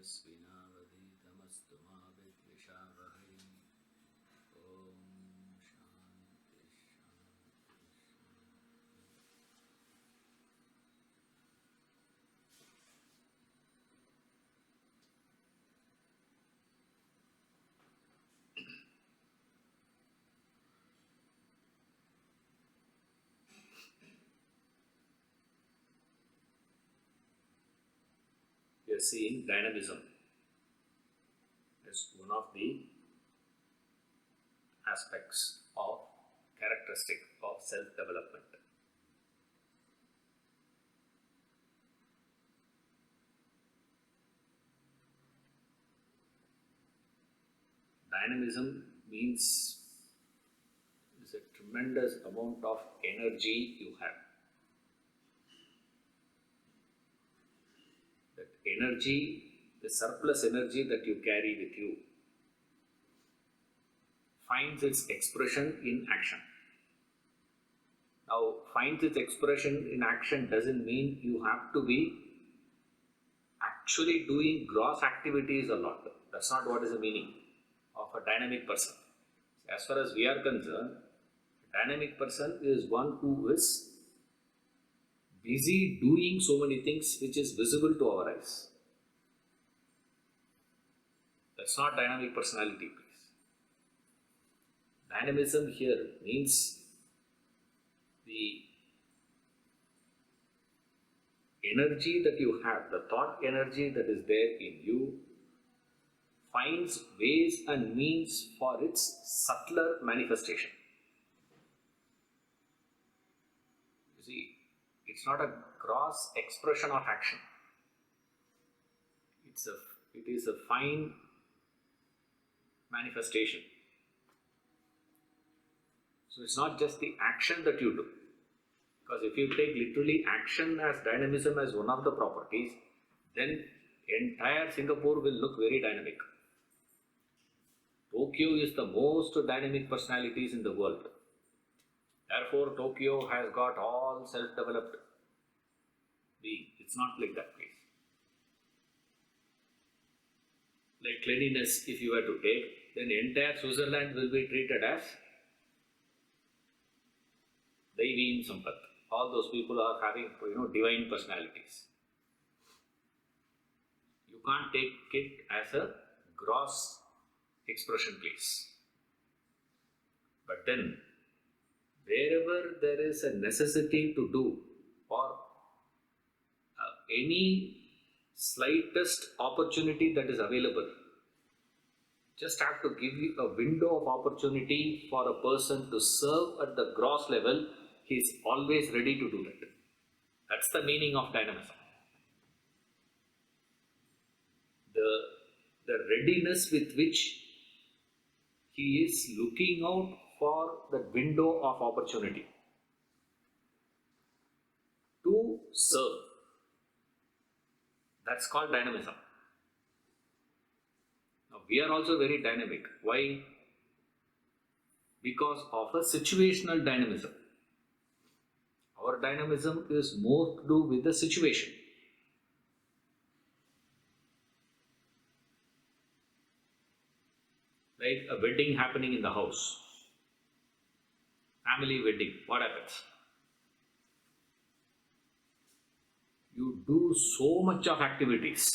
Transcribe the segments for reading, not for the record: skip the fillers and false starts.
तेजस्विनावधीतमस्तु मा विद्विषावहै। ॐ शान्ति We are seeing dynamism as one of the aspects of characteristic of self-development. Dynamism means it's a tremendous amount of energy you have. That energy, the surplus energy that you carry with you, finds its expression in action. Now, finds its expression in action doesn't mean you have to be actually doing gross activities a lot. That's not what is the meaning of a dynamic person. As far as we are concerned, a dynamic person is one who is busy doing so many things which is visible to our eyes. That's not dynamic personality, please. Dynamism here means the energy that you have, the thought energy that is there in you, finds ways and means for its subtler manifestation. You see, it's not a gross expression of action. It is a fine manifestation. So it's not just the action that you do. Because if you take literally action as dynamism as one of the properties, then entire Singapore will look very dynamic. Tokyo is the most dynamic personalities in the world. Therefore, Tokyo has got all self-developed being. It's not like that, please. Like cleanliness, if you were to take, then entire Switzerland will be treated as Daivim Sampat. All those people are having, divine personalities. You can't take it as a gross expression, please. But then, wherever there is a necessity to do or any slightest opportunity that is available, just have to give you a window of opportunity for a person to serve at the gross level. He is always ready to do that. That's the meaning of dynamism. The readiness with which he is looking out for the window of opportunity to serve. That's called dynamism. Now, we are also very dynamic. Why? Because of a situational dynamism. Our dynamism is more to do with the situation. Like a wedding happening in the house. Family wedding. What happens? You do so much of activities.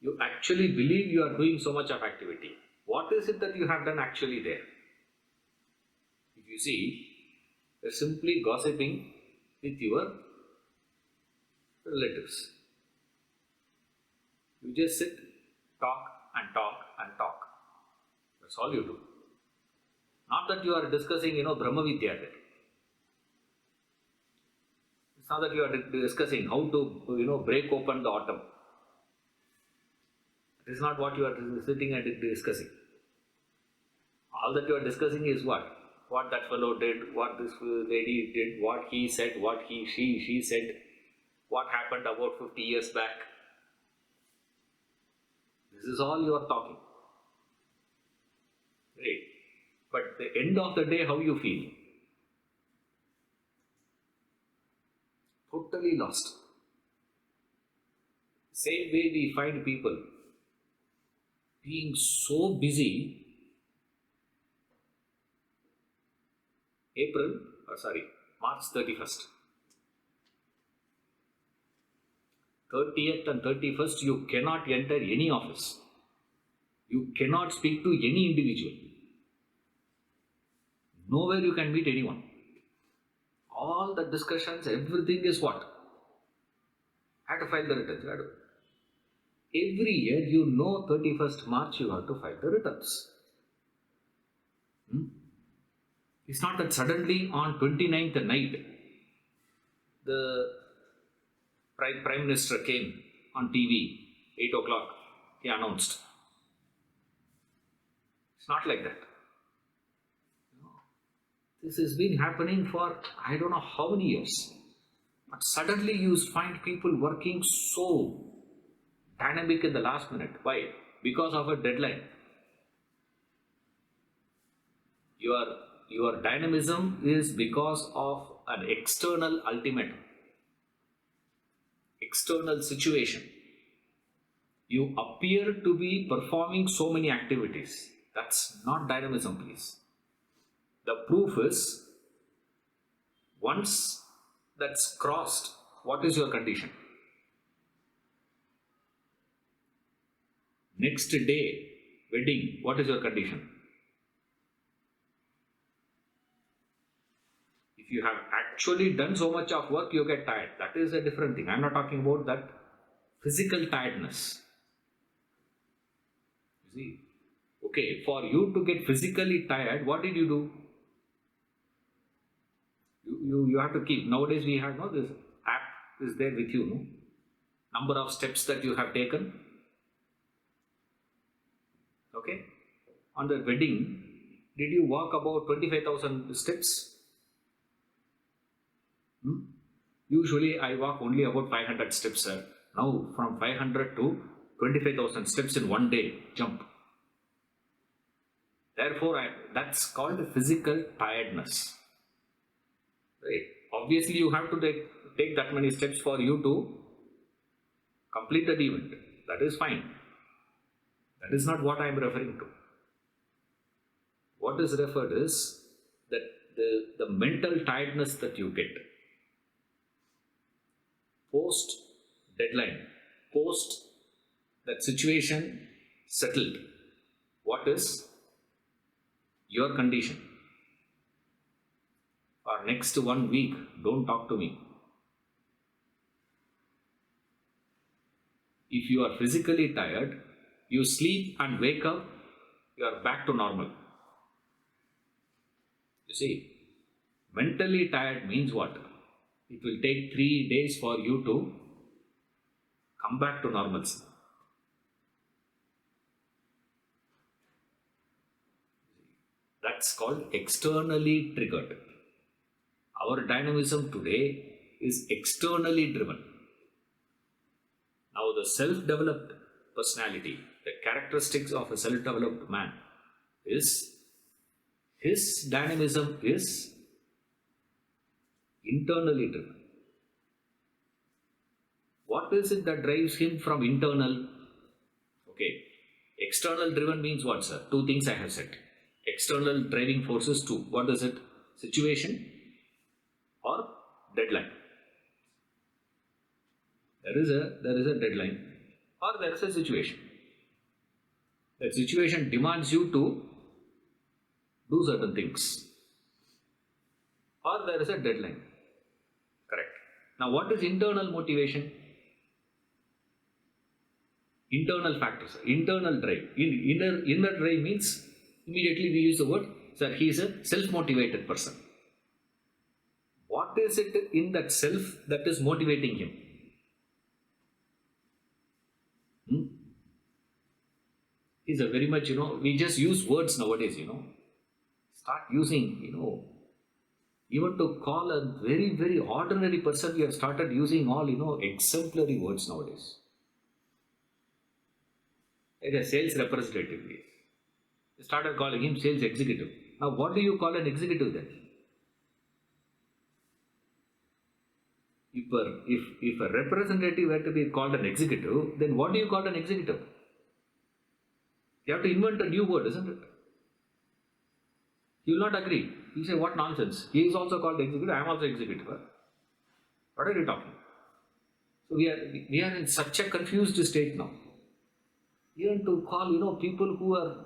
You actually believe you are doing so much of activity. What is it that you have done actually there? If you see, you're simply gossiping with your relatives. You just sit, talk and talk and talk. That's all you do. Not that you are discussing, Brahma Vidya there. It's not that you are discussing how to, break open the atom. It is not what you are sitting and discussing. All that you are discussing is what? What that fellow did, what this lady did, what he said, what she said, what happened about 50 years back. This is all you are talking. Right. But at the end of the day, how you feel? Totally lost. Same way we find people being so busy. March 31st. 30th and 31st, you cannot enter any office. You cannot speak to any individual. Nowhere you can meet anyone. All the discussions, everything is what? Have to file the returns. Every year, 31st March, you have to file the returns. It's not that suddenly on 29th night, the Prime Minister came on TV, 8 o'clock, he announced. It's not like that. This has been happening for I don't know how many years. But suddenly you find people working so dynamic in the last minute. Why? Because of a deadline. Your dynamism is because of an external ultimatum, external situation. You appear to be performing so many activities. That's not dynamism, please. The proof is, once that's crossed, what is your condition? Next day, wedding, what is your condition? If you have actually done so much of work, you get tired. That is a different thing. I'm not talking about that physical tiredness. You see, okay, for you to get physically tired, what did you do? You have to keep. Nowadays we have this app is there with you. No? Number of steps that you have taken. Okay. On the wedding, did you walk about 25,000 steps? Usually I walk only about 500 steps, sir. Now from 500 to 25,000 steps in one day, jump. Therefore, that's called physical tiredness. Right? Obviously, you have to take that many steps for you to complete that event. That is fine. That is not what I am referring to. What is referred is that the mental tiredness that you get post deadline, post that situation settled. What is your condition? For next 1 week, don't talk to me. If you are physically tired, you sleep and wake up, you are back to normal. You see, mentally tired means what? It will take 3 days for you to come back to normalcy. That's called externally triggered. Our dynamism today is externally driven. Now the self-developed personality, the characteristics of a self-developed man is, his dynamism is internally driven. What is it that drives him from internal? Okay, external driven means what, sir? 2 things I have said. External driving forces 2. What is it? Situation or deadline. There is a deadline or there is a situation. That situation demands you to do certain things, or there is a deadline. Correct. Now, what is internal motivation? Internal factors, internal drive. Inner drive means, immediately we use the word, sir, he is a self-motivated person. What is it in that self that is motivating him? He's a very much, we just use words nowadays, Start using, even to call a very, very ordinary person, we have started using all, exemplary words nowadays. Like a sales representative, we started calling him sales executive. Now, what do you call an executive then? If a representative had to be called an executive, then what do you call an executive? You have to invent a new word, isn't it? You will not agree. You say, what nonsense? He is also called executive, I am also executive. What are you talking? So we are in such a confused state now. Even to call, people who are,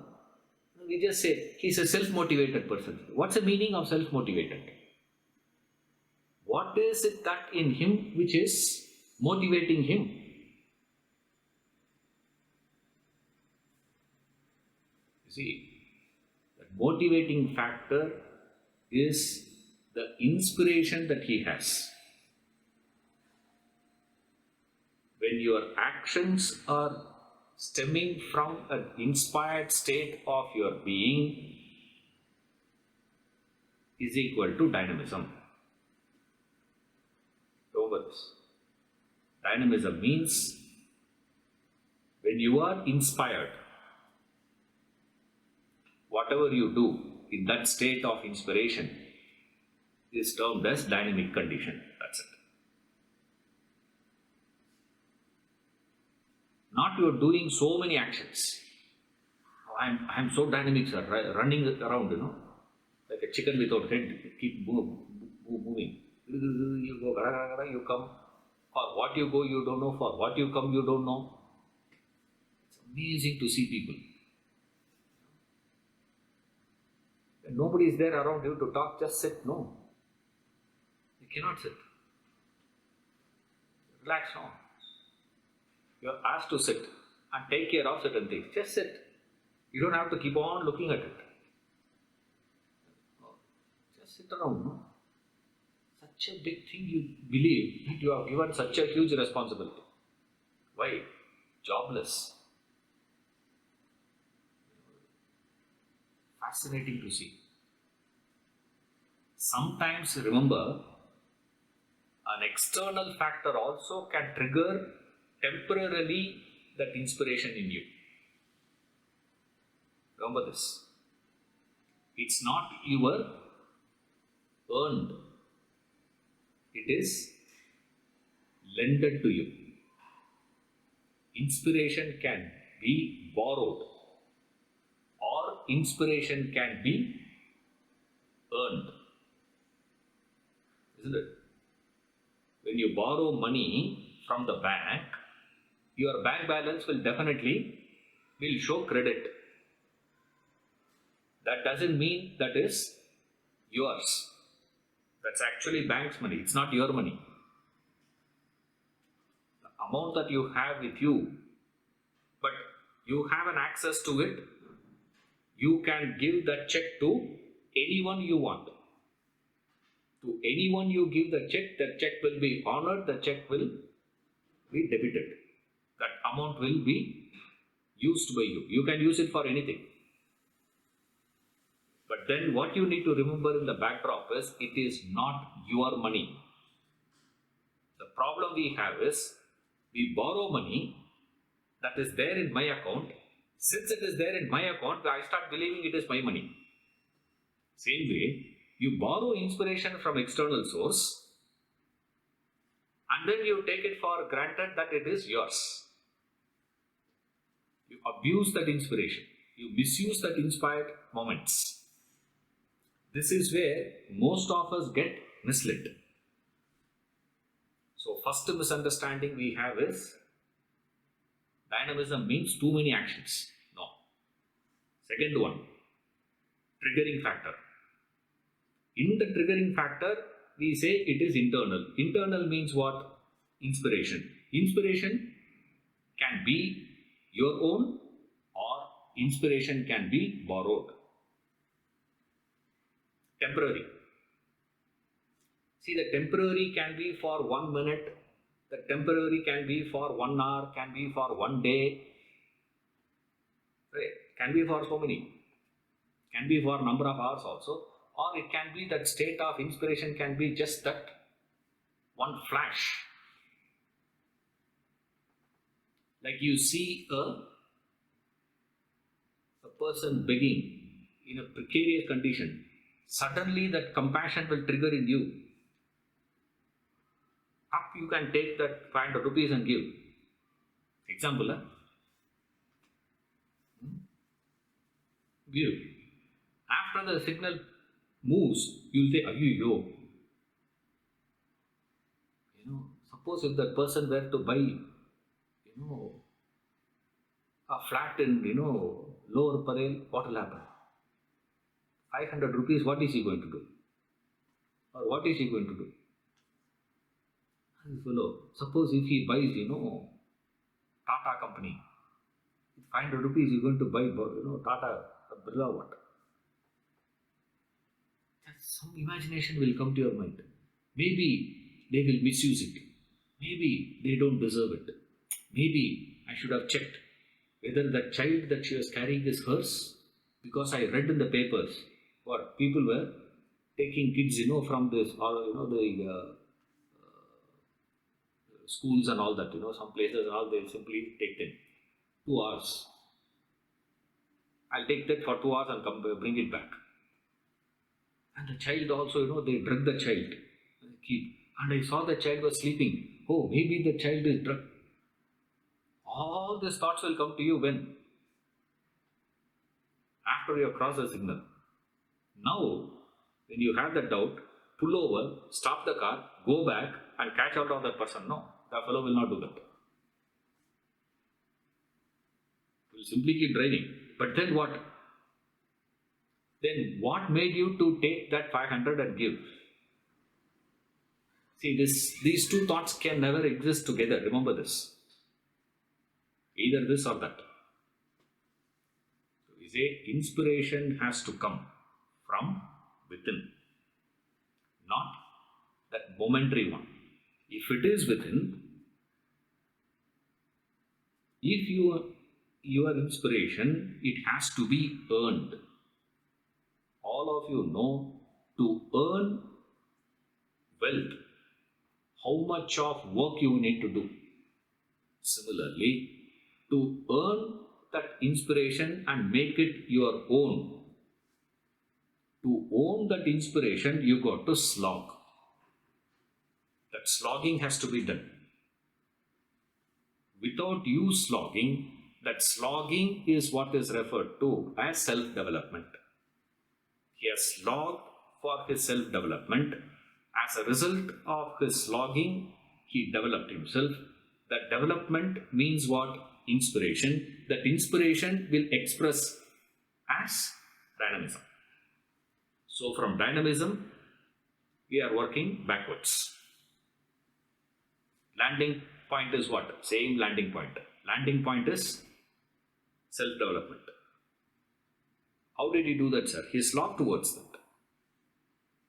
we just say, he's a self-motivated person. What's the meaning of self-motivated? What is it that in him which is motivating him? You see, the motivating factor is the inspiration that he has. When your actions are stemming from an inspired state of your being, is equal to dynamism. Remember this. Dynamism means when you are inspired, whatever you do in that state of inspiration is termed as dynamic condition. That's it. Not you are doing so many actions. I'm so dynamic, sir, running around, like a chicken without head, keep moving. You go, you come. For what you go, you don't know. For what you come, you don't know. It's amazing to see people. When nobody is there around you to talk, just sit. No. You cannot sit. Relax now. You are asked to sit and take care of certain things. Just sit. You don't have to keep on looking at it. Just sit around. No? Such a big thing you believe that you have given such a huge responsibility. Why? Jobless. Fascinating to see. Sometimes remember, an external factor also can trigger temporarily that inspiration in you. Remember this. It's not your earned. It is lended to you. Inspiration can be borrowed, or inspiration can be earned. Isn't it? When you borrow money from the bank, your bank balance will definitely show credit. That doesn't mean that is yours. That's actually bank's money. It's not your money. The amount that you have with you, but you have an access to it, you can give that check to anyone you want. To anyone you give the check will be honored, the check will be debited. That amount will be used by you. You can use it for anything. But then what you need to remember in the backdrop is, it is not your money. The problem we have is, we borrow money that is there in my account. Since it is there in my account, I start believing it is my money. Same way, you borrow inspiration from external source and then you take it for granted that it is yours. You abuse that inspiration. You misuse that inspired moments. This is where most of us get misled. So first misunderstanding we have is, dynamism means too many actions. No. Second one, triggering factor. In the triggering factor, we say it is internal. Internal means what? Inspiration. Inspiration can be your own, or inspiration can be borrowed. Temporary. See, the temporary can be for 1 minute, the temporary can be for 1 hour, can be for 1 day, right? Can be for so many, can be for number of hours also, or it can be that state of inspiration can be just that one flash. Like you see a person begging in a precarious condition, suddenly that compassion will trigger in you. you can take that 500 rupees and give. Example, give. After the signal moves, you'll say, yo. Suppose if that person were to buy, a flat in, Lower Parel, what will happen? 500 rupees, what is he going to do? Or what is he going to do? This fellow, suppose if he buys, Tata company, 500 rupees he's going to buy, Tata Birla what? Some imagination will come to your mind. Maybe they will misuse it. Maybe they don't deserve it. Maybe I should have checked whether the child that she was carrying is hers, because I read in the papers what people were taking kids, from this, or the schools and all that, some places and all, they'll simply take them 2 hours. I'll take that for 2 hours and come bring it back. And the child also, they drug the child. And I saw the child was sleeping. Oh, maybe the child is drugged. All these thoughts will come to you when? After you have crossed the signal. Now, when you have that doubt, pull over, stop the car, go back and catch out of that person. No, the fellow will not do that. He will simply keep driving. But then what? Then what made you to take that 500 and give? See, these two thoughts can never exist together. Remember this. Either this or that. So we say inspiration has to come from within, not that momentary one. If it is within, if your inspiration, it has to be earned. All of you know, to earn wealth, how much of work you need to do. Similarly, to earn that inspiration and make it your own, to own that inspiration, you got to slog. That slogging has to be done. Without you slogging, that slogging is what is referred to as self-development. He has slogged for his self-development. As a result of his slogging, he developed himself. That development means what? Inspiration. That inspiration will express as dynamism. So from dynamism, we are working backwards. Landing point is what? Same landing point. Landing point is self-development. How did he do that, sir? He slogged towards that.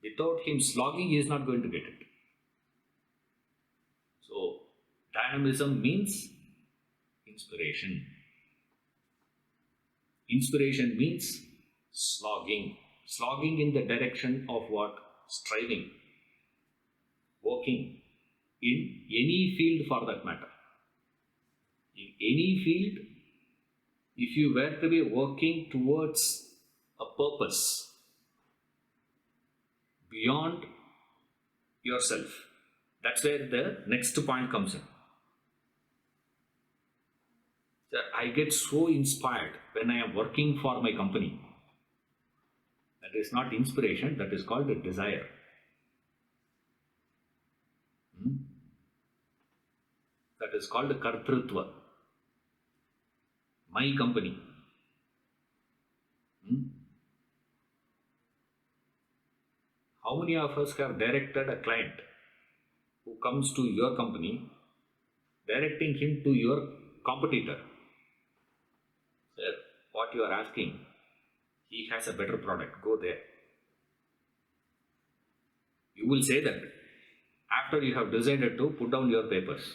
Without him slogging, he is not going to get it. So, dynamism means inspiration. Inspiration means slogging. Slogging in the direction of what? Striving. Working in any field for that matter. In any field, if you were to be working towards a purpose beyond yourself, that's where the next point comes in. So I get so inspired when I am working for my company. That is not inspiration, that is called a desire. That is called kartrutva. My company. How many of us have directed a client who comes to your company, directing him to your competitor? Sir, what you are asking, he has a better product, go there. You will say that after you have decided to put down your papers.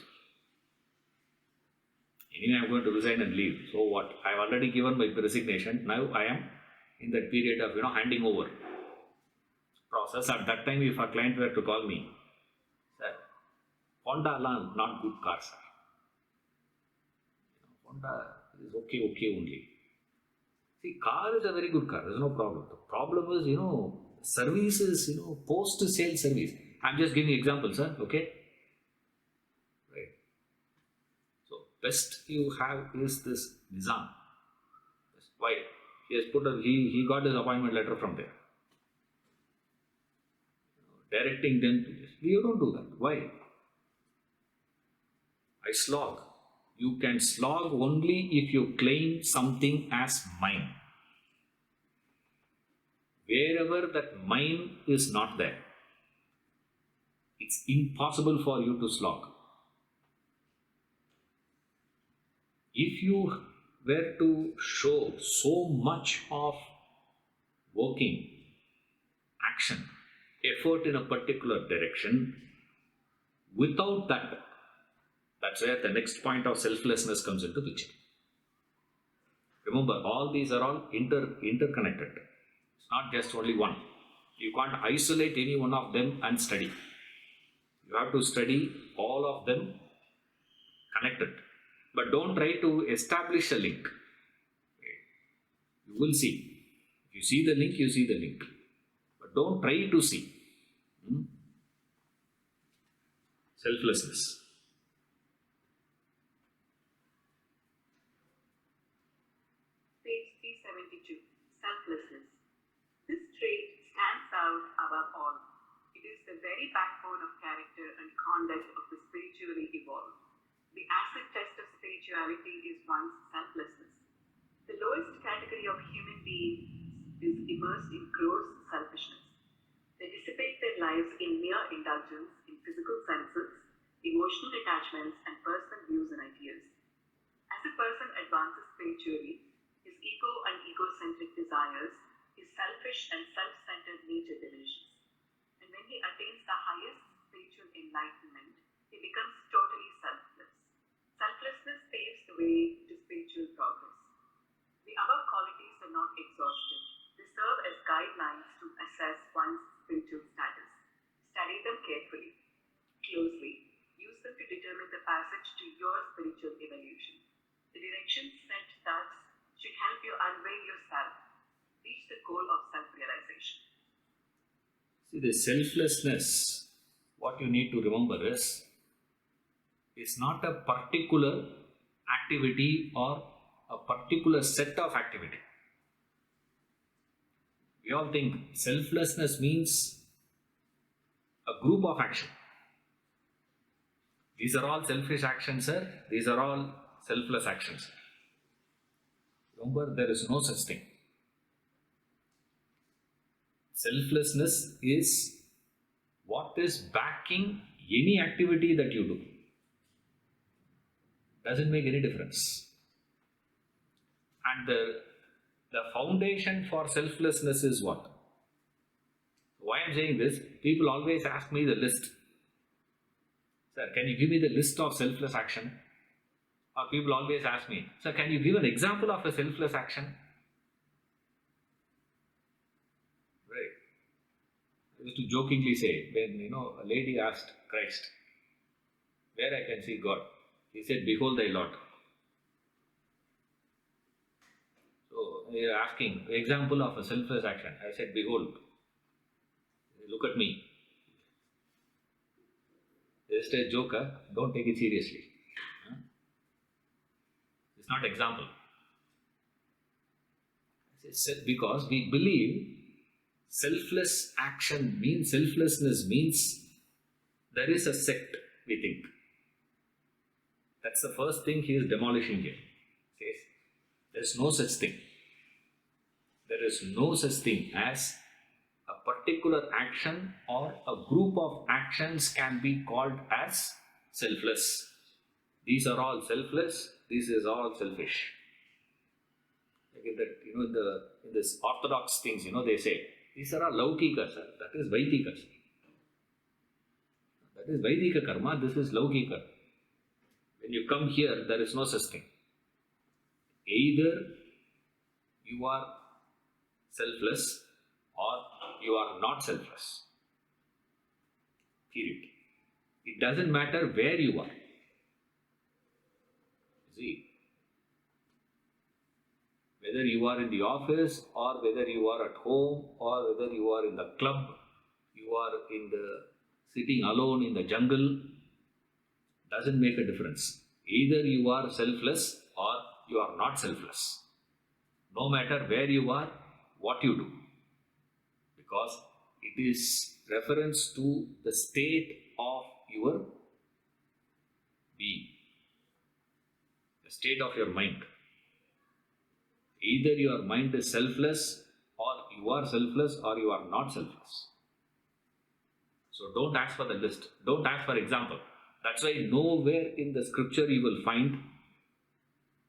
Anyway, I am going to resign and leave. So what? I have already given my resignation. Now I am in that period of handing over process. At that time, if a client were to call me, sir, Honda not good car, sir. Honda is okay only. See, car is a very good car. There is no problem. The problem is, services, post-sale service. I am just giving examples, sir. Okay. best you have is this Nizam. Why? He has put he got his appointment letter from there. Directing them to this. You don't do that. Why? I slog. You can slog only if you claim something as mine. Wherever that mine is not there, it's impossible for you to slog. If you were to show so much of working, action, effort in a particular direction, without that, that's where the next point of selflessness comes into picture. Remember, all these are all interconnected. It's not just only one. You can't isolate any one of them and study. You have to study all of them connected. But don't try to establish a link. You will see. If you see the link, you see the link. But don't try to see. Selflessness. Page 372. Selflessness. This trait stands out above all. It is the very backbone of character and conduct of the spiritually evolved. The acid test of spirituality is one's selflessness. The lowest category of human beings is immersed in gross selfishness. They dissipate their lives in mere indulgence in physical senses, emotional attachments, and personal views and ideas. As a person advances spiritually, his ego and egocentric desires, his selfish and self-centered nature diminishes. And when he attains the highest spiritual enlightenment, he becomes totally selfless. Selflessness paves the way to spiritual progress. The above qualities are not exhaustive. They serve as guidelines to assess one's spiritual status. Study them carefully, closely. Use them to determine the passage to your spiritual evolution. The directions set thus should help you unveil yourself, reach the goal of self-realization. See, the selflessness, what you need to remember is, it's not a particular activity or a particular set of activity. We all think selflessness means a group of action. These are all selfish actions, sir. These are all selfless actions. Remember, there is no such thing. Selflessness is what is backing any activity that you do. Doesn't make any difference. And the foundation for selflessness is what? Why I'm saying this, people always ask me the list. Sir, can you give me the list of selfless action? Or people always ask me, sir, can you give an example of a selfless action? Right. I used to jokingly say, when a lady asked Christ, where I can see God? He said, behold thy Lord. So you're asking, example of a selfless action. I said, behold. Look at me. Just a joker, don't take it seriously. It's not example. Because we believe selfless action means, selflessness means there is a sect, we think. That's the first thing he is demolishing here. He says, there is no such thing. There is no such thing as a particular action or a group of actions can be called as selfless. These are all selfless, this is all selfish. Like that, in this orthodox things, they say, these are all laukika, sir. That is Vaidika. That is Vaidika karma, this is laukika. When you come here, there is no such thing. Either you are selfless or you are not selfless. Period. It doesn't matter where you are. See, whether you are in the office or whether you are at home or whether you are in the club, you are sitting alone in the jungle, doesn't make a difference. Either you are selfless or you are not selfless. No matter where you are, what you do. Because it is reference to the state of your being, the state of your mind. Either your mind is selfless or you are selfless or you are not selfless. So don't ask for the list. Don't ask for example. That's why nowhere in the scripture you will find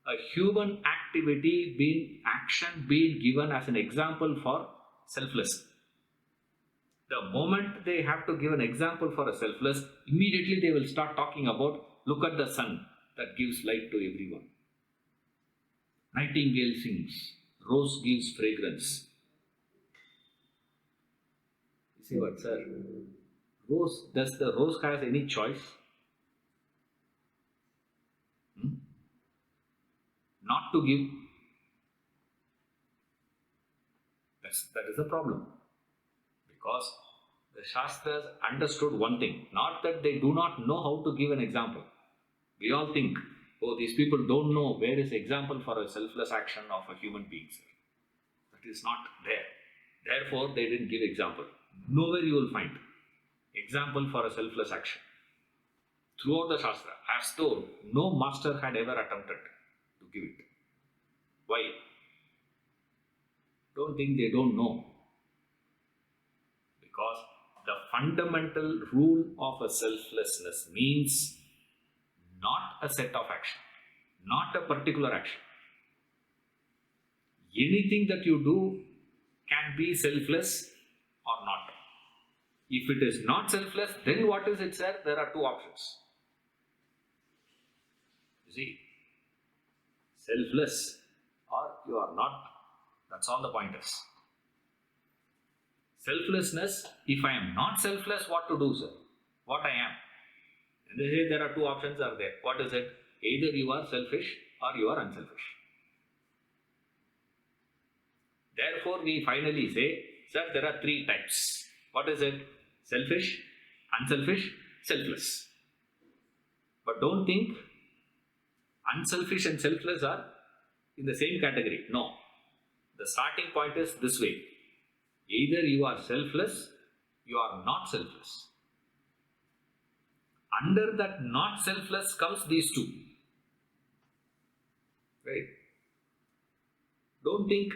a human action being given as an example for selfless. The moment they have to give an example for a selfless, immediately they will start talking about, look at the sun that gives light to everyone. Nightingale sings, rose gives fragrance. You see what, sir? Does the rose have any choice? Not to give. That is a problem. Because the Shastras understood one thing, not that they do not know how to give an example. We all think, oh, these people don't know where is example for a selfless action of a human being, sir. That is not there. Therefore, they didn't give example. Nowhere you will find example for a selfless action. Throughout the Shastra, as though no master had ever attempted to give it. Why? Don't think they don't know. Because the fundamental rule of a selflessness means not a set of action, not a particular action. Anything that you do can be selfless or not. If it is not selfless, then what is it, sir? There are two options. You see, selfless or you are not. That's all the point is. Selflessness, if I am not selfless, what to do, sir? What I am? And they say there are two options are there. What is it? Either you are selfish or you are unselfish. Therefore, we finally say, sir, there are three types. What is it? Selfish, unselfish, selfless. But don't think unselfish and selfless are in the same category. No. The starting point is this way. Either you are selfless, you are not selfless. Under that not selfless comes these two. Right? Don't think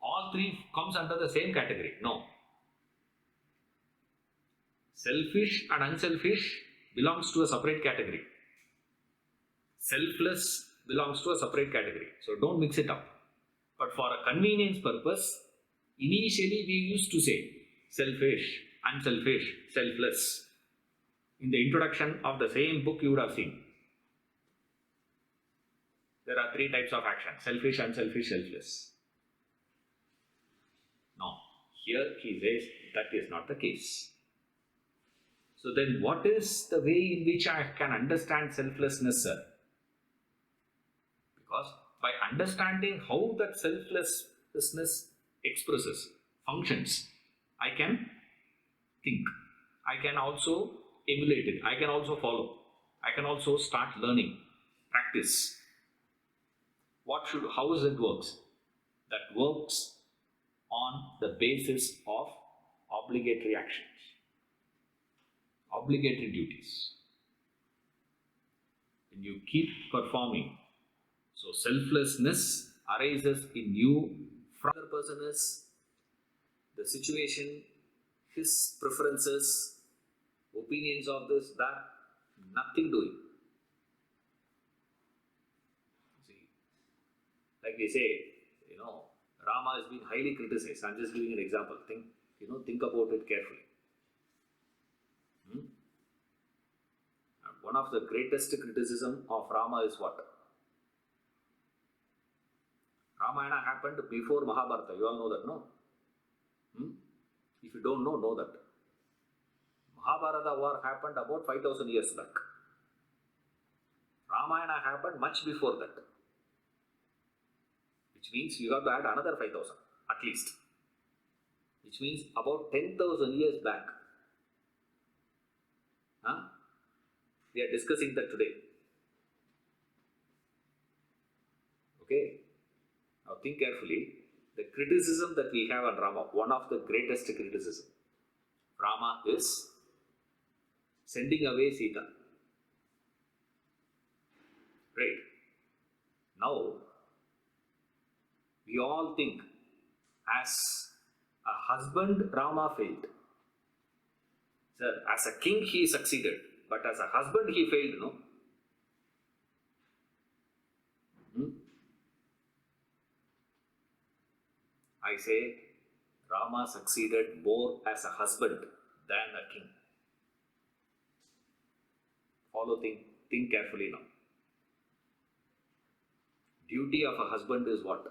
all three comes under the same category. No. Selfish and unselfish belongs to a separate category. Selfless belongs to a separate category. So don't mix it up. But for a convenience purpose, initially we used to say selfish, unselfish, selfless. In the introduction of the same book you would have seen. There are three types of action. Selfish, unselfish, selfless. No. Here he says that is not the case. So then what is the way in which I can understand selflessness, sir? Because by understanding how that selflessness expresses, functions, I can think. I can also emulate it. I can also follow. I can also start learning, practice. How does it works? That works on the basis of obligatory actions, obligatory duties. When you keep performing, so selflessness arises in you from the person is, the situation, his preferences, opinions of this, that, nothing doing. See, like they say, Rama is being highly criticized. I'm just giving an example. Think about it carefully. One of the greatest criticism of Rama is what? Ramayana happened before Mahabharata. You all know that, no? If you don't know that. Mahabharata war happened about 5,000 years back. Ramayana happened much before that. Which means you have to add another 5,000 at least. Which means about 10,000 years back. We are discussing that today. Okay? Now think carefully. The criticism that we have on Rama, one of the greatest criticism, Rama is sending away Sita. Right? Now, we all think as a husband, Rama failed. Sir, as a king, he succeeded. But as a husband, he failed, no? I say, Rama succeeded more as a husband than a king. Think carefully now. Duty of a husband is what?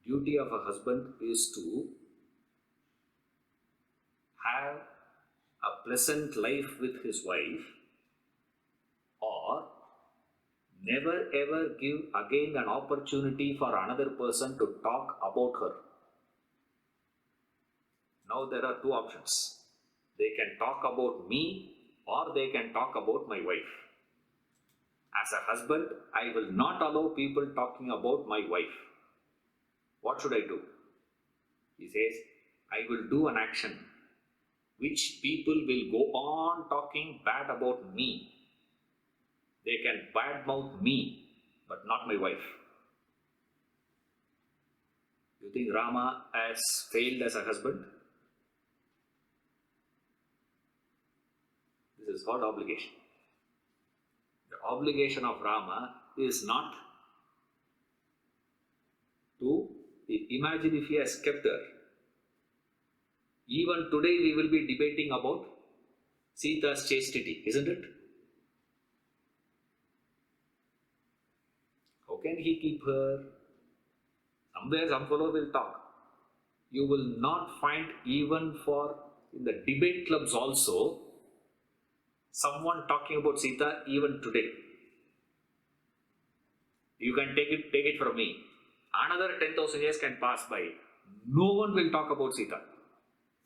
Duty of a husband is to have a pleasant life with his wife, or never ever give again an opportunity for another person to talk about her. Now there are two options. They can talk about me or they can talk about my wife. As a husband, I will not allow people talking about my wife. What should I do? He says, I will do an action which people will go on talking bad about me. They can badmouth me, but not my wife. You think Rama has failed as a husband? This is called obligation. The obligation of Rama is not to imagine if he has kept her. Even today we will be debating about Sita's chastity, isn't it? How can he keep her? Somewhere some fellow will talk. You will not find even in the debate clubs also someone talking about Sita even today. You can take it from me. Another 10,000 years can pass by. No one will talk about Sita.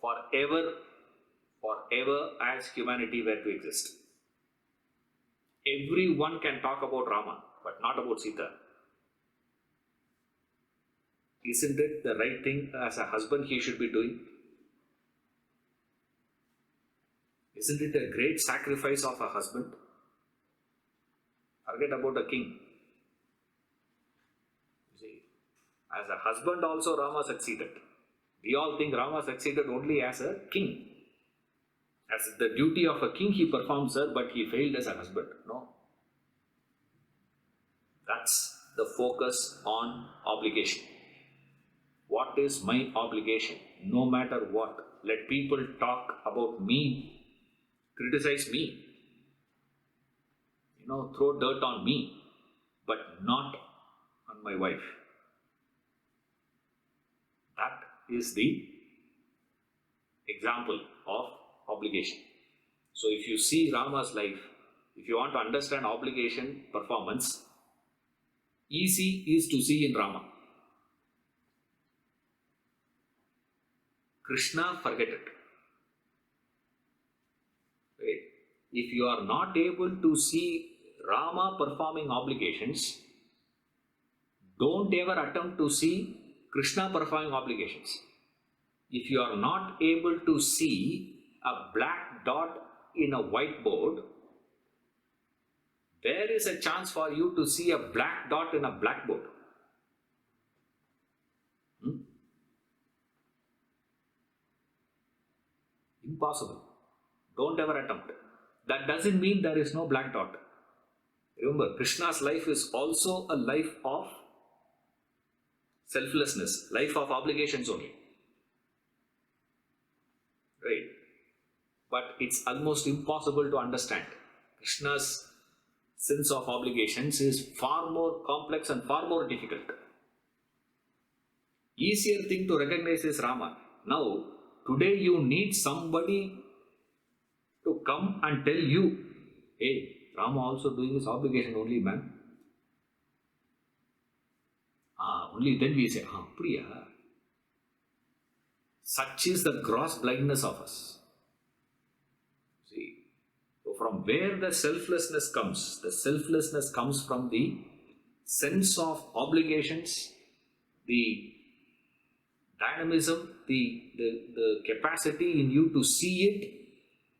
Forever as humanity were to exist. Everyone can talk about Rama, but not about Sita. Isn't it the right thing as a husband he should be doing? Isn't it a great sacrifice of a husband? Forget about a king. You see, as a husband also Rama succeeded. We all think Rama succeeded only as a king. As the duty of a king he performs, sir, but he failed as a husband. No. That's the focus on obligation. What is my obligation? No matter what, let people talk about me, criticize me, throw dirt on me, but not on my wife. That is the example of obligation. So if you see Rama's life, if you want to understand obligation performance, easy is to see in Rama. Krishna, forget it. Right? If you are not able to see Rama performing obligations, don't ever attempt to see Krishna performing obligations. If you are not able to see a black dot in a whiteboard, there is a chance for you to see a black dot in a blackboard. Impossible. Don't ever attempt. That doesn't mean there is no black dot. Remember, Krishna's life is also a life of selflessness, life of obligations only. Right? But it's almost impossible to understand. Krishna's sense of obligations is far more complex and far more difficult. Easier thing to recognize is Rama. Now, today you need somebody to come and tell you, hey, Rama also doing his obligation only, man. Only then we say, Priya. Such is the gross blindness of us. See, from where the selflessness comes from the sense of obligations, the dynamism, the capacity in you to see it,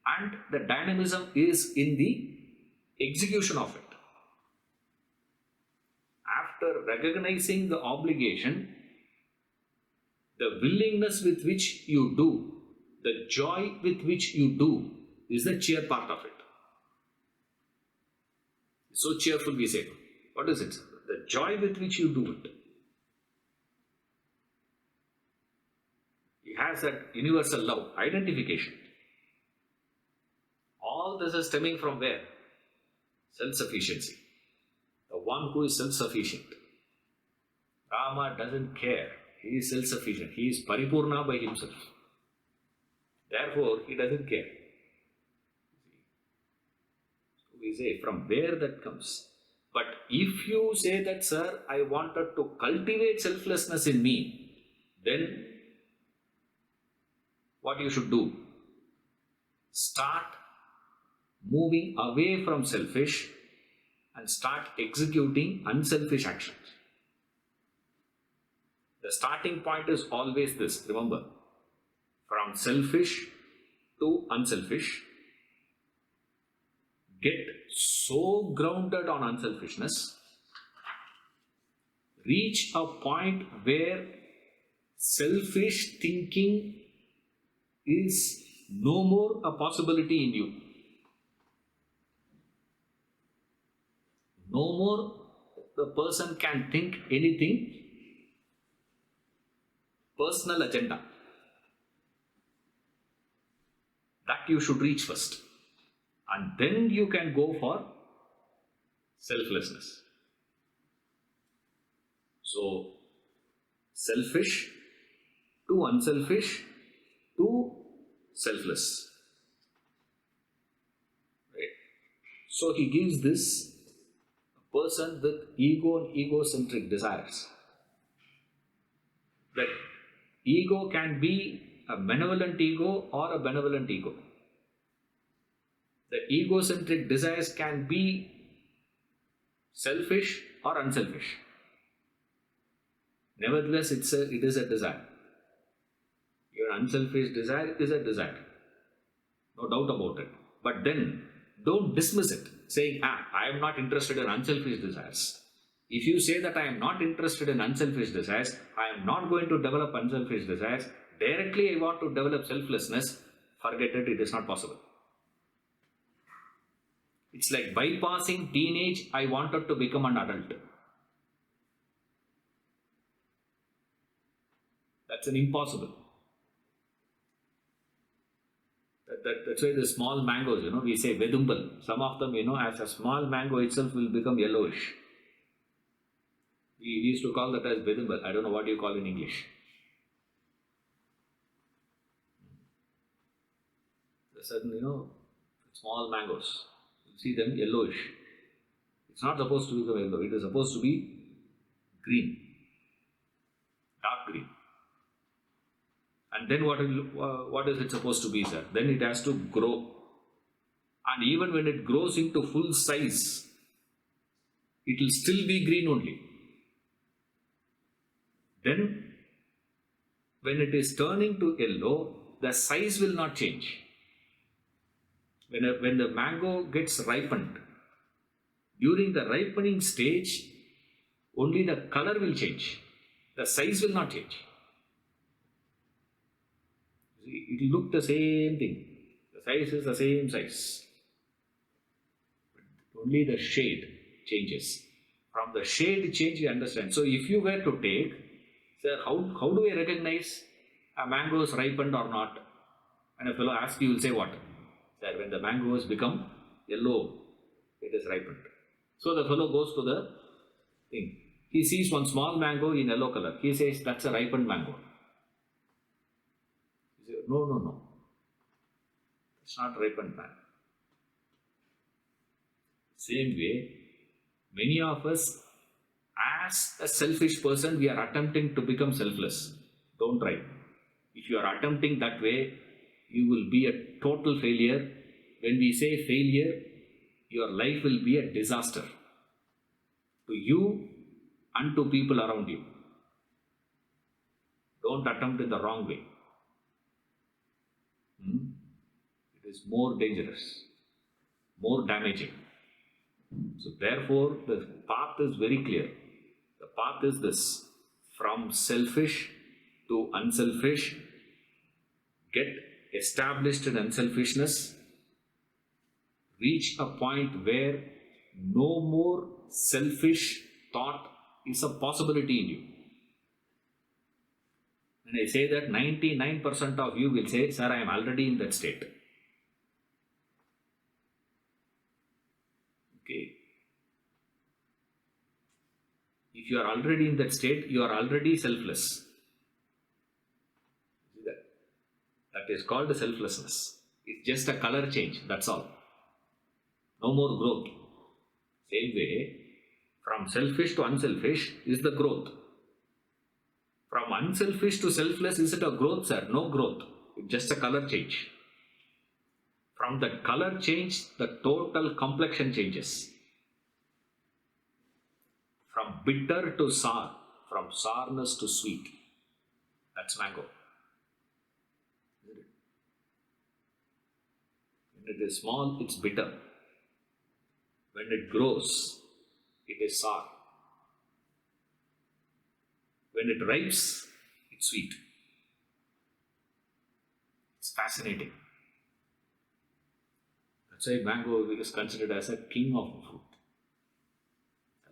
and the dynamism is in the execution of it. After recognizing the obligation, the willingness with which you do, the joy with which you do is the cheer part of it. So cheerful we say. What is it? The joy with which you do it. It has that universal love, identification. All this is stemming from where? Self-sufficiency. The one who is self-sufficient. Rama doesn't care. He is self-sufficient. He is paripurna by himself. Therefore, he doesn't care. So we say from where that comes. But if you say that, sir, I wanted to cultivate selflessness in me, then what you should do? Start moving away from selfish and start executing unselfish actions. The starting point is always this, remember, from selfish to unselfish. Get so grounded on unselfishness, reach a point where selfish thinking is no more a possibility in you. No more the person can think anything personal agenda. That you should reach first. And then you can go for selflessness. So, selfish to unselfish to selfless. Right? So, he gives this person with ego and egocentric desires. That ego can be a benevolent ego or a benevolent ego. The egocentric desires can be selfish or unselfish. Nevertheless, it is a desire. Your unselfish desire is a desire. No doubt about it. But then, don't dismiss it, saying, I am not interested in unselfish desires. If you say that I am not interested in unselfish desires, I am not going to develop unselfish desires, directly I want to develop selflessness, forget it, it is not possible. It's like bypassing teenage, I wanted to become an adult. That's an impossible. That's why the small mangoes, we say vedumbal. Some of them, as a small mango itself will become yellowish. We used to call that as vedumbal. I don't know what you call in English. There's certain, small mangoes. You see them yellowish. It's not supposed to become yellow. It is supposed to be green, dark green. And then what is it supposed to be, sir? Then it has to grow. And even when it grows into full size, it will still be green only. Then, when it is turning to yellow, the size will not change. When the mango gets ripened, during the ripening stage, only the color will change. The size will not change. It will look the same thing. The size is the same size. Only the shade changes. From the shade change, you understand. So, if you were to take, sir, how do I recognize a mango is ripened or not? And a fellow asks you, will say what? Sir, when the mangoes become yellow, it is ripened. So, the fellow goes to the thing. He sees one small mango in yellow color. He says, that's a ripened mango. He says, no. It's not ripened mango. Same way, many of us, as a selfish person, we are attempting to become selfless. Don't try. If you are attempting that way, you will be a total failure. when we say failure, your life will be a disaster to you and to people around you. Don't attempt in the wrong way. It is more dangerous, more damaging. So therefore, the path is very clear. The path is this: from selfish to unselfish, get established in unselfishness, reach a point where no more selfish thought is a possibility in you. When I say that, 99% of you will say, sir, I am already in that state. Okay. If you are already in that state, you are already selfless. See that? That is called selflessness. It's just a color change, that's all. No more growth. Same way, from selfish to unselfish is the growth. From unselfish to selfless, is it a growth, sir? No growth. It's just a color change. From that color change, the total complexion changes. From bitter to sour, from sourness to sweet. That's mango. When it is small, it's bitter. When it grows, it is sour. When it ripes, it's sweet. It's fascinating. That's why mango is considered as a king of fruit.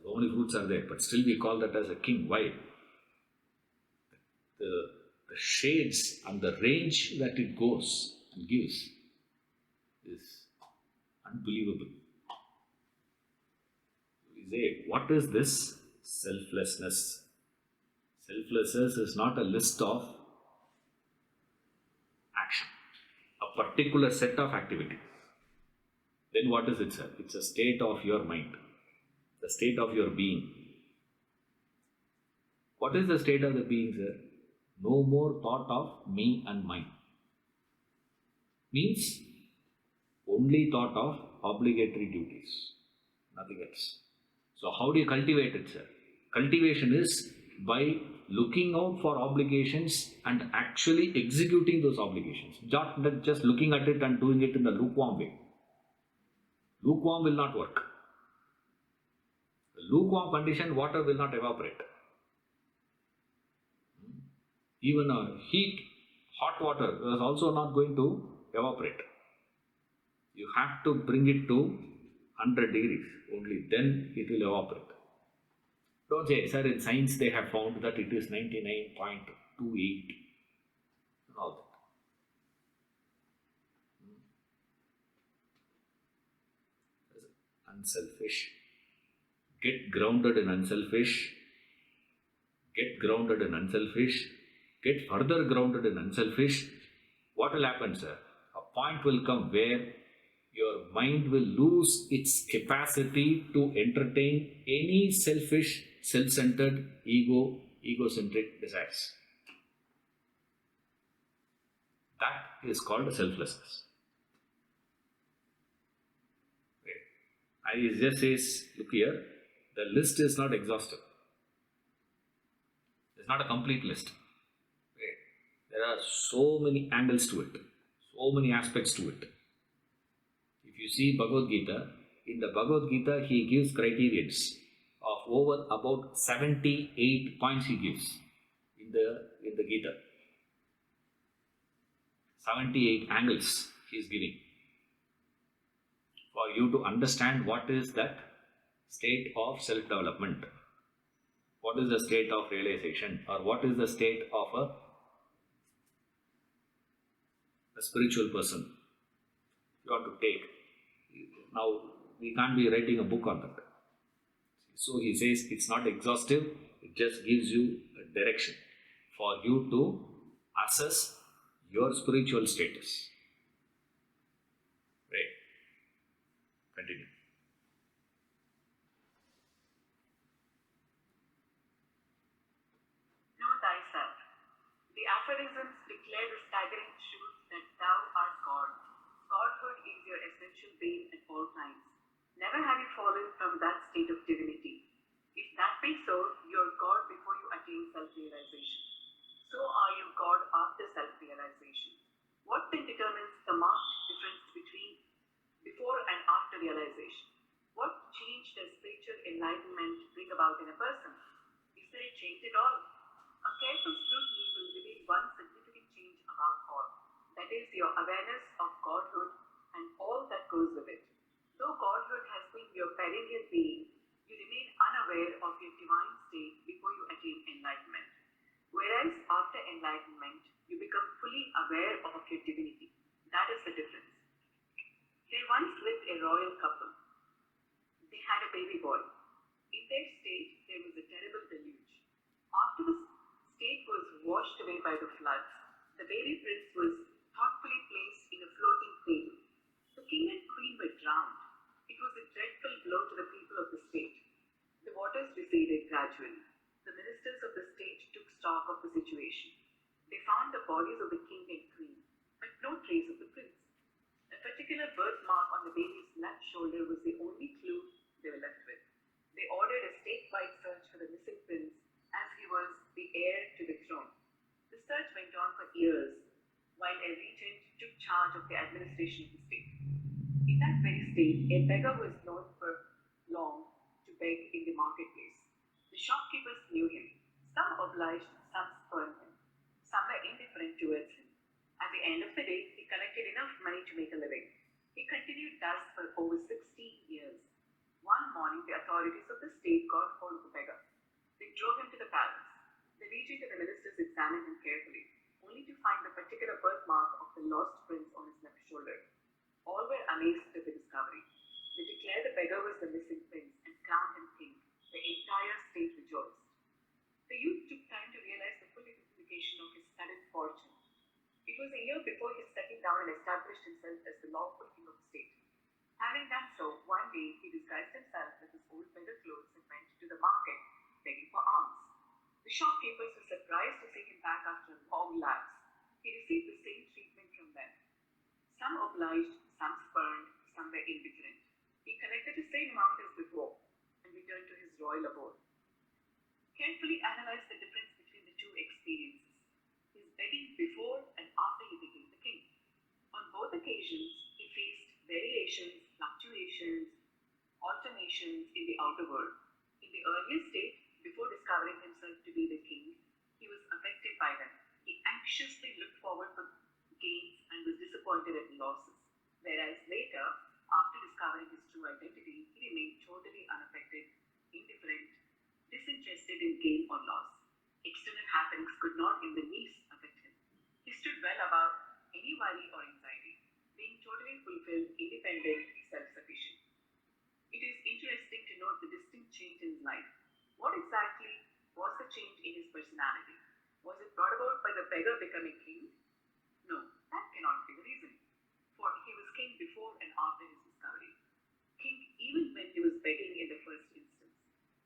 So many fruits are there, but still we call that as a king. Why? The shades and the range that it goes and gives is unbelievable. We say, what is this? Selflessness. Selflessness is not a list of action, a particular set of activities. Then what is it, sir? It's a state of your mind, the state of your being. What is the state of the being, sir? No more thought of me and mine. Means only thought of obligatory duties, nothing else. So how do you cultivate it, sir? Cultivation is by looking out for obligations and actually executing those obligations. Not just looking at it and doing it in the lukewarm way. Lukewarm will not work. The lukewarm condition, water will not evaporate. Even a hot water is also not going to evaporate. You have to bring it to 100 degrees, only then it will evaporate. Don't say, sir, in science they have found that it is 99.28 and all that. Unselfish. Get grounded in unselfish. Get grounded in unselfish. Get further grounded in unselfish. What will happen, sir? A point will come where your mind will lose its capacity to entertain any selfish, self-centered, egocentric desires. That is called selflessness. I just says, look here, the list is not exhaustive. It's not a complete list. There are so many angles to it, so many aspects to it. If you see Bhagavad Gita, in the Bhagavad Gita he gives criterions of over about 78 points he gives in the Gita. 78 angles he is giving for you to understand what is that state of self-development, what is the state of realization, or what is the state of a spiritual person you want to take. Now, we can't be writing a book on that. So he says it's not exhaustive, it just gives you a direction for you to assess your spiritual status. Right? Continue. Know thyself. The aphorisms declare the staggering truth that thou art God. Godhood is your essential fallen from that state of divinity. If that be so, you are God before you attain self-realization. So are you God after self-realization. What then determines the marked difference between before and after realization? What change does spiritual enlightenment bring about in a person? Is there a change at all? A careful scrutiny will reveal one significant change above all. That is your awareness of Godhood and all that goes with it. Though Godhood has been your perennial being, you remain unaware of your divine state before you attain enlightenment. Whereas after enlightenment, you become fully aware of your divinity. That is the difference. There once lived a royal couple. They had a baby boy. In their state, there was a terrible deluge. After the state was washed away by the floods, the baby prince was thoughtfully placed in a floating cradle. The king and queen were drowned. It was a dreadful blow to the people of the state. The waters receded gradually. The ministers of the state took stock of the situation. They found the bodies of the king and queen, but no trace of the prince. A particular birthmark on the baby's left shoulder was the only clue they were left with. They ordered a statewide search for the missing prince, as he was the heir to the throne. The search went on for years, while a regent took charge of the administration of the state. In that very state, a beggar was known for long to beg in the marketplace. The shopkeepers knew him. Some obliged, some spurned him. Some were indifferent towards him. At the end of the day, he collected enough money to make a living. He continued thus for over 16 years. One morning, the authorities of the state got hold of the beggar. They drove him to the palace. The regent and the ministers examined him carefully, only to find the particular birthmark of the lost prince on his left shoulder. All were amazed at the discovery. They declared the beggar was the missing prince and crowned him king. The entire state rejoiced. The youth took time to realize the full implication of his sudden fortune. It was a year before he settled down and established himself as the lawful king of the state. Having done so, one day he disguised himself with his old beggar clothes and went to the market, begging for alms. The shopkeepers were surprised to see him back after a long lapse. He received the same treatment from them. Some obliged, some spurned, some were indifferent. He collected the same amount as before and returned to his royal abode. Carefully analyze the difference between the two experiences. His begging before and after he became the king. On both occasions, he faced variations, fluctuations, alternations in the outer world. In the earlier state, before discovering himself to be the king, he was affected by them. He anxiously looked forward for gains and was disappointed at losses. Whereas later, after discovering his true identity, he remained totally unaffected, indifferent, disinterested in gain or loss. External happenings could not in the least affect him. He stood well above any worry or anxiety, being totally fulfilled, independent, self-sufficient. It is interesting to note the distinct change in his life. What exactly was the change in his personality? Was it brought about by the beggar becoming king? No, that cannot be the reason. For he was king before and after his discovery. King even when he was begging in the first instance.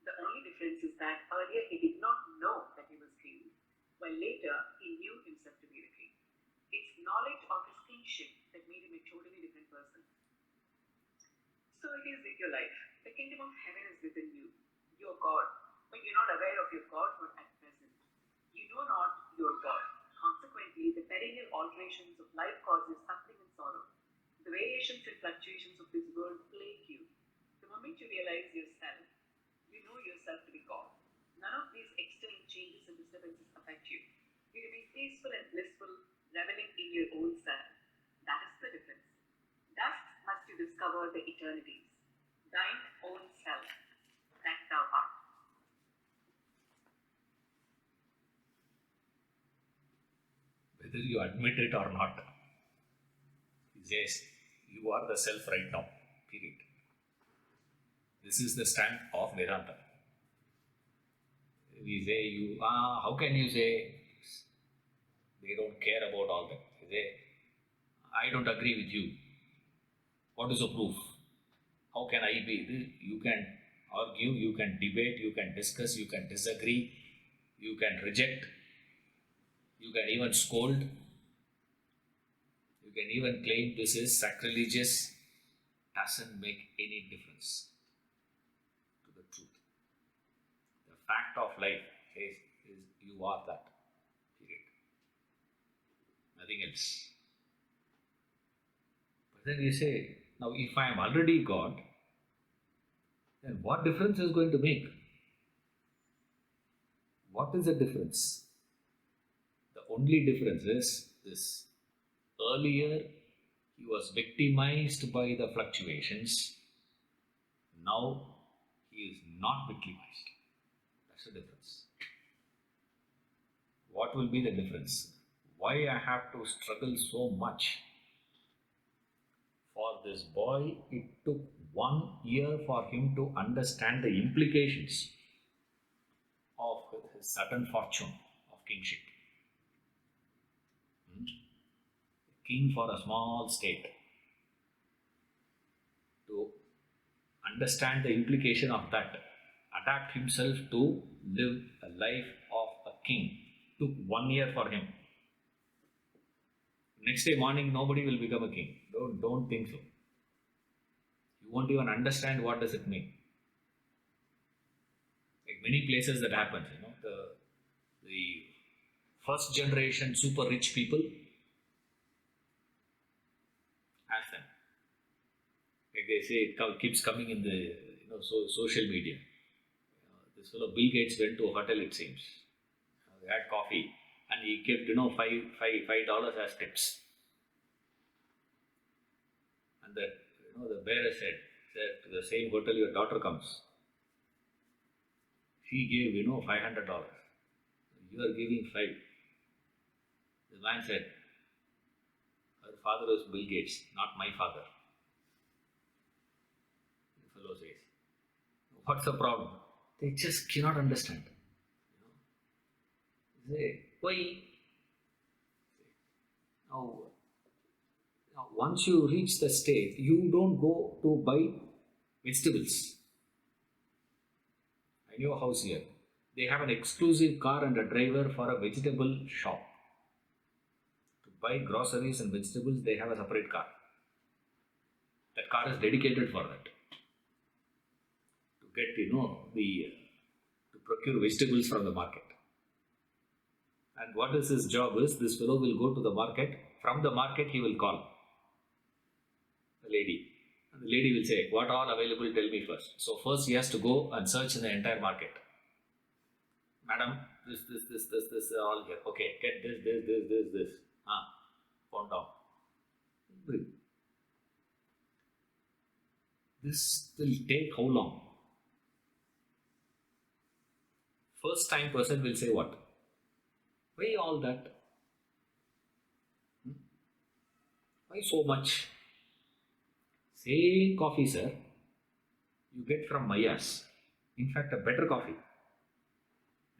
The only difference is that earlier he did not know that he was king, while later he knew himself to be the king. It's knowledge of his kingship that made him a totally different person. So it is with your life. The kingdom of heaven is within you. You are God, but you're not aware of your Godhood at present. You know not your God. Consequently, the perennial alterations of life causes suffering and sorrow. The variations and fluctuations of this world plague you. The moment you realize yourself, you know yourself to be God. None of these external changes and disturbances affect you. You remain peaceful and blissful, reveling in your own self. That is the difference. Thus must you discover the eternities, thine own self, that thou art. Whether you admit it or not, yes, you are the self right now, period. This is the stand of Vedanta. We say, how can you say they don't care about all that? They say, I don't agree with you. What is the proof? How can I be? You can argue, you can debate, you can discuss, you can disagree, you can reject, you can even scold, you can even claim this is sacrilegious. Doesn't make any difference. fact of life says is you are that. Period. Nothing else. But then you say, now if I am already God, then what difference is going to make? What is the difference? The only difference is this. Earlier, he was victimized by the fluctuations. Now, he is not victimized. That's the difference. What will be the difference? Why I have to struggle so much? For this boy, it took 1 year for him to understand the implications of his sudden fortune of kingship. King for a small state. To understand the implication of that, adapt himself to live a life of a king, took 1 year for him. Next day morning, nobody will become a king. Don't think so. You won't even understand what does it mean. Like many places that happens, the first generation super rich people, ask them. Like they say, it keeps coming in the social media. This fellow Bill Gates went to a hotel, it seems. They had coffee, and he kept $5 as tips. And the bearer said to the same hotel your daughter comes. She gave $500. You are giving 5. The man said, her father is Bill Gates, not my father. The fellow says, what's the problem? They just cannot understand. They say, why? Now, once you reach the state, you don't go to buy vegetables. I know a house here. They have an exclusive car and a driver for a vegetable shop. To buy groceries and vegetables, they have a separate car. That car is dedicated for that. To get, to procure vegetables from the market. And what is his job is, this fellow will go to the market. From the market, he will call the lady. And the lady will say, what all available, tell me first. So first he has to go and search in the entire market. Madam, this, all here. Okay, get this. Phone down. Bring. This will take how long? First time person will say what? Why all that? Why so much? Same coffee, sir, you get from Maya's. In fact, a better coffee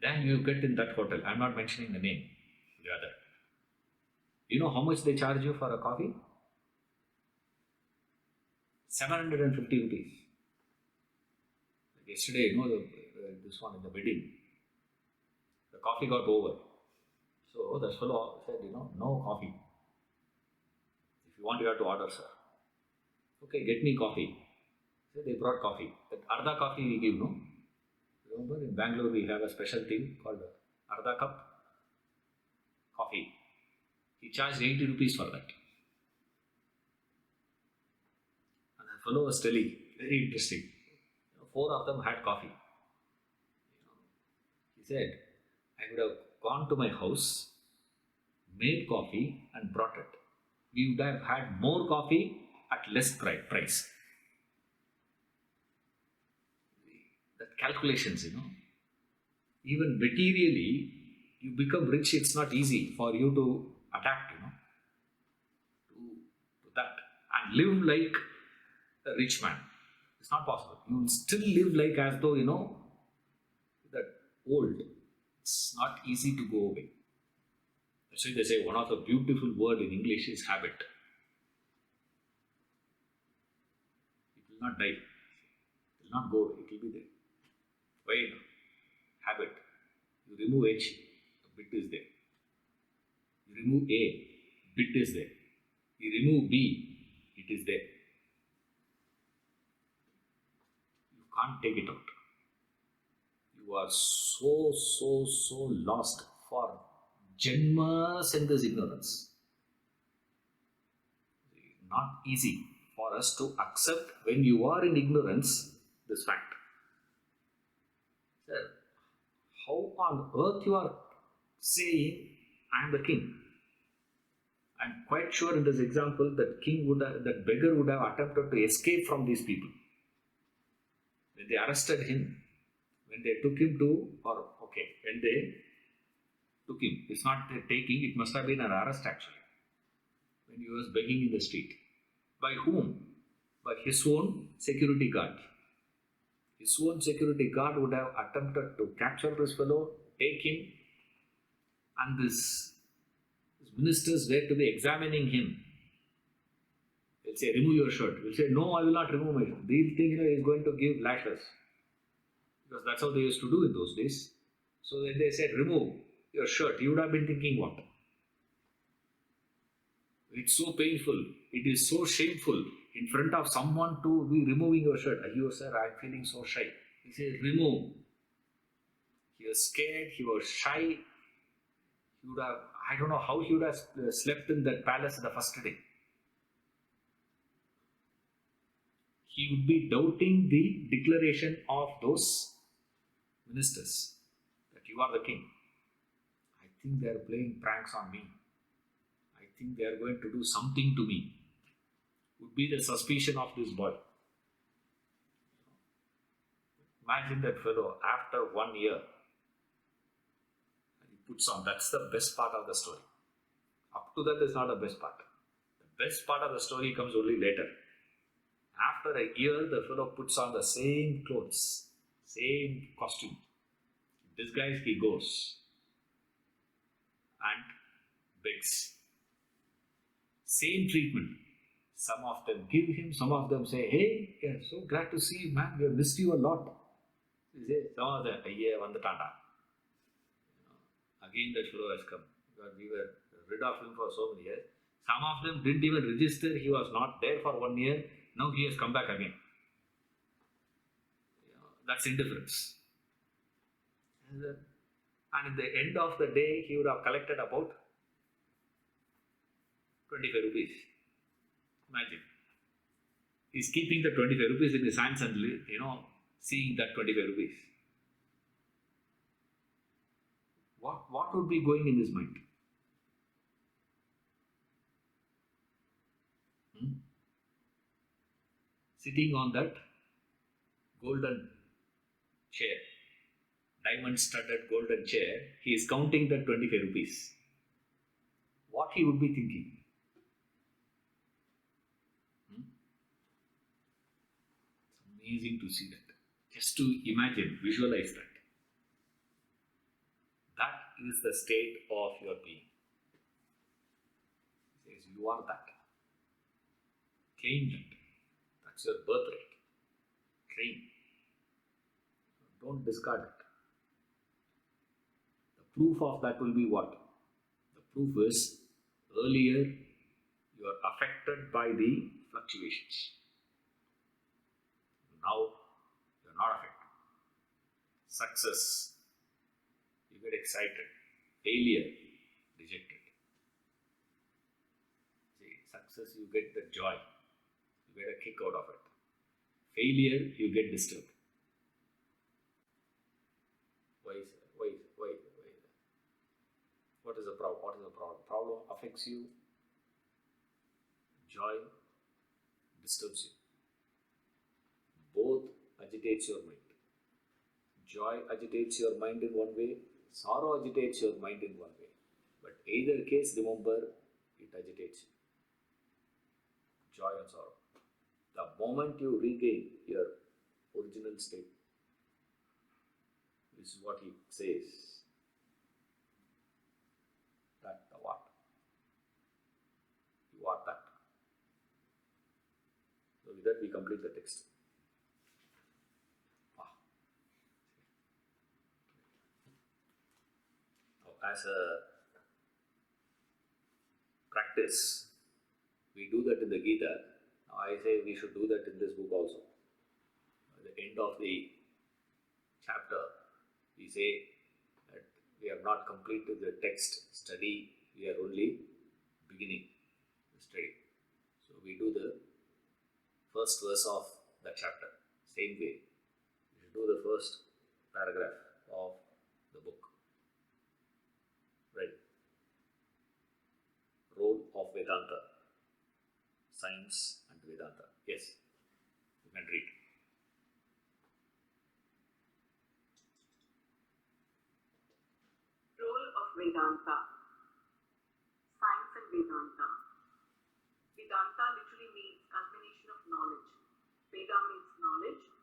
than you get in that hotel. I'm not mentioning the name, the other. You know how much they charge you for a coffee? 750 rupees. Yesterday, this one in the wedding, the coffee got over. So the fellow said, no coffee. If you want, you have to order, sir. Okay, get me coffee. So they brought coffee. That Arda coffee we give, no? Remember in Bangalore we have a special thing called Arda cup coffee. He charged 80 rupees for that. And the fellow was telling, very interesting. 4 of them had coffee. He said, I would have gone to my house, made coffee and brought it. We would have had more coffee at less price. That calculations, even materially, you become rich, it's not easy for you to adapt, to that and live like a rich man. It's not possible. You will still live like as though, that old. It's not easy to go away. That's why they say one of the beautiful word in English is habit. It will not die. It will not go away. It will be there. Why? Habit. You remove H, a bit is there. You remove A, bit is there. You remove B, it is there. You can't take it out. You You are so lost for Janmas in this ignorance. Not easy for us to accept when you are in ignorance this fact. Sir, how on earth you are saying I am the king? I am quite sure in this example that beggar would have attempted to escape from these people. When they arrested him, when they took him to, when they took him, it's not a taking, it must have been an arrest actually. When he was begging in the street. By whom? By his own security guard. His own security guard would have attempted to capture this fellow, take him, and these ministers were to be examining him. They'll say, remove your shirt. He'll say, no, I will not remove my shirt. They'll think he is going to give lashes. Because that's how they used to do in those days. So when they said, remove your shirt, he would have been thinking what? It's so painful. It is so shameful in front of someone to be removing your shirt. You, sir, I'm feeling so shy. He says, remove. He was scared. He was shy. He would have, I don't know how he would have slept in that palace the first day. He would be doubting the declaration of those ministers that you are the king. I think they are playing pranks on me. I think they are going to do something to me. Would be the suspicion of this boy. Imagine that fellow after 1 year. He puts on, that's the best part of the story. Up to that is not the best part. The best part of the story comes only later. After a year, the fellow puts on the same clothes, same costume. Disguised he goes and begs. Same treatment. Some of them give him, some of them say, hey, we are so glad to see you, man. We have missed you a lot. He says, some of them, yeah, vandhatanda. Again that fellow has come. Because we were rid of him for so many years. Some of them didn't even register. He was not there for 1 year. Now he has come back again. That's indifference. And at the end of the day, he would have collected about 25 rupees. Imagine. He's keeping the 25 rupees in his hands and, seeing that 25 rupees. What would be going in his mind? Sitting on that golden chair, diamond-studded golden chair, he is counting that 25 rupees. What he would be thinking? It's amazing to see that. Just to imagine, visualize that. That is the state of your being. He says, you are that. Claim that. That's your birthright. Claim. Don't discard it. The proof of that will be what? The proof is, earlier you are affected by the fluctuations. Now you are not affected. Success, you get excited. Failure, rejected. See, success, you get the joy. You get a kick out of it. Failure, you get disturbed. Why? What is the problem? What is the problem? Problem affects you. Joy disturbs you. Both agitates your mind. Joy agitates your mind in one way. Sorrow agitates your mind in one way. But either case, remember, it agitates you. Joy and sorrow. The moment you regain your original state, this is what he says. That the what? You are that. So with that we complete the text. Now, as a practice, we do that in the Gita. Now I say we should do that in this book also. At the end of the chapter, We say that we have not completed the text study, we are only beginning the study. So we do the first verse of the chapter. Same way, we should do the first paragraph of the book. Right? Role of Vedanta. Science and Vedanta. Yes, you can read. Role of Vedanta. Science and Vedanta. Vedanta literally means culmination of knowledge. Veda means knowledge